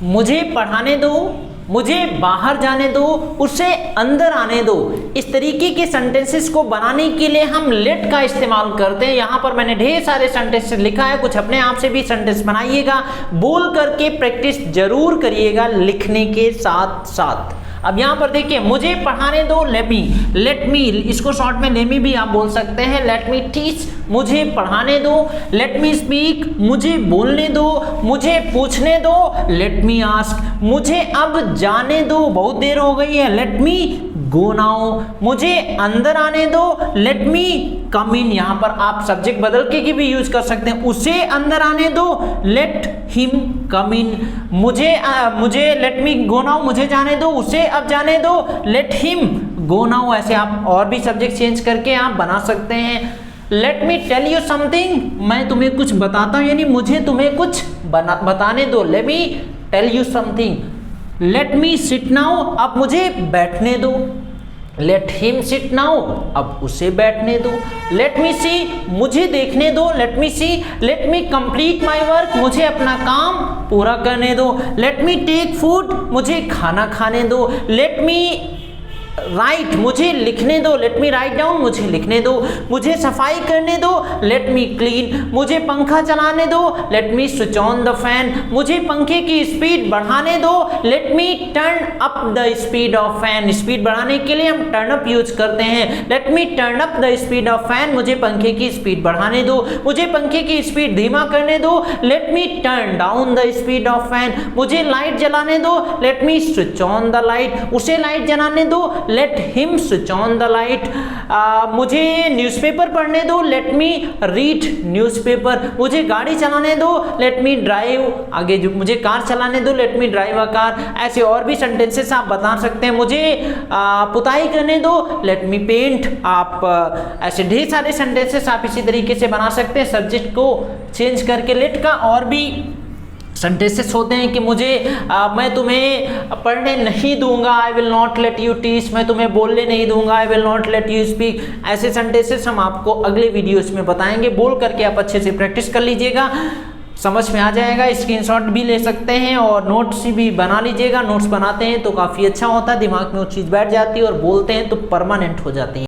मुझे पढ़ाने दो, मुझे बाहर जाने दो, उसे अंदर आने दो। इस तरीके के सेंटेंसेस को बनाने के लिए हम लेट का इस्तेमाल करते हैं। यहाँ पर मैंने ढेर सारे सेंटेंसेस लिखा है, कुछ अपने आप से भी सेंटेंस बनाइएगा, बोल करके प्रैक्टिस जरूर करिएगा लिखने के साथ साथ। अब यहाँ पर देखिए, मुझे पढ़ाने दो, लेट मी, इसको शॉर्ट में लेट मी भी आप बोल सकते हैं। लेट मी टीच, मुझे पढ़ाने दो। लेट मी स्पीक, मुझे बोलने दो, मुझे पूछने दो। लेट मी आस्क, मुझे अब जाने दो, बहुत देर हो गई है। लेट मी गो नाउ, मुझे अंदर आने दो। लेट मी कम इन, यहाँ पर आप सब्जेक्ट बदल के भी यूज कर सकते हैं, उसे अंदर आने दो। लेट हिम कम इन, मुझे लेट मी गो नाउ, मुझे जाने दो, उसे अब जाने दो। लेट हिम गो नाउ, ऐसे आप और भी सब्जेक्ट चेंज करके आप बना सकते हैं। Let me tell you something, मैं तुम्हें कुछ बताता हूं, यानी मुझे तुम्हें कुछ बताने दो। Let me tell you something. Let me sit now, अब मुझे बैठने दो। लेट हिम सिट नाउ, अब उसे बैठने दो। लेट मी सी, मुझे देखने दो। Let me see. Let me complete my work, मुझे अपना काम पूरा करने दो। लेट मी टेक फूड, मुझे खाना खाने दो। लेट मी राइट, मुझे लिखने दो। लेट मी राइट डाउन, मुझे लिखने दो। मुझे सफाई करने दो। लेट मी क्लीन, मुझे पंखा चलाने दो। Let me switch on the fan, मुझे पंखे की स्पीड बढ़ाने दो। Let me turn up the speed of fan, speed बढ़ाने के लिए हम टर्न अप यूज करते हैं। Let me turn up the speed of fan, मुझे पंखे की स्पीड बढ़ाने दो, मुझे पंखे की स्पीड धीमा करने दो। Let me turn down the speed of fan, मुझे लाइट जलाने दो। Let me switch on the light, उसे लाइट जलाने दो। Let him switch on the light, मुझे न्यूज़पेपर पढ़ने दो। लेट मी रीड न्यूज़पेपर, मुझे गाड़ी चलाने दो। लेट मी ड्राइव, आगे जो मुझे कार चलाने दो। Let me drive a car. ऐसे और भी सेंटेंसेस आप बता सकते हैं। मुझे पुताई करने दो। Let me paint. आप ऐसे ढेर सारे सेंटेंसेस आप इसी तरीके से बना सकते हैं, सब्जेक्ट को चेंज करके। लेट का और भी सेंटेंसेस होते हैं कि मैं तुम्हें पढ़ने नहीं दूंगा, I will not let you teach, मैं तुम्हें बोलने नहीं दूंगा, I will not let you speak. ऐसे सेंटेंसेस हम आपको अगले वीडियोस में बताएंगे, बोल करके आप अच्छे से प्रैक्टिस कर लीजिएगा, समझ में आ जाएगा। स्क्रीनशॉट भी ले सकते हैं और नोट्स भी बना लीजिएगा। नोट्स बनाते हैं तो काफ़ी अच्छा होता है, दिमाग में वो चीज़ बैठ जाती है और बोलते हैं तो परमानेंट हो जाती है।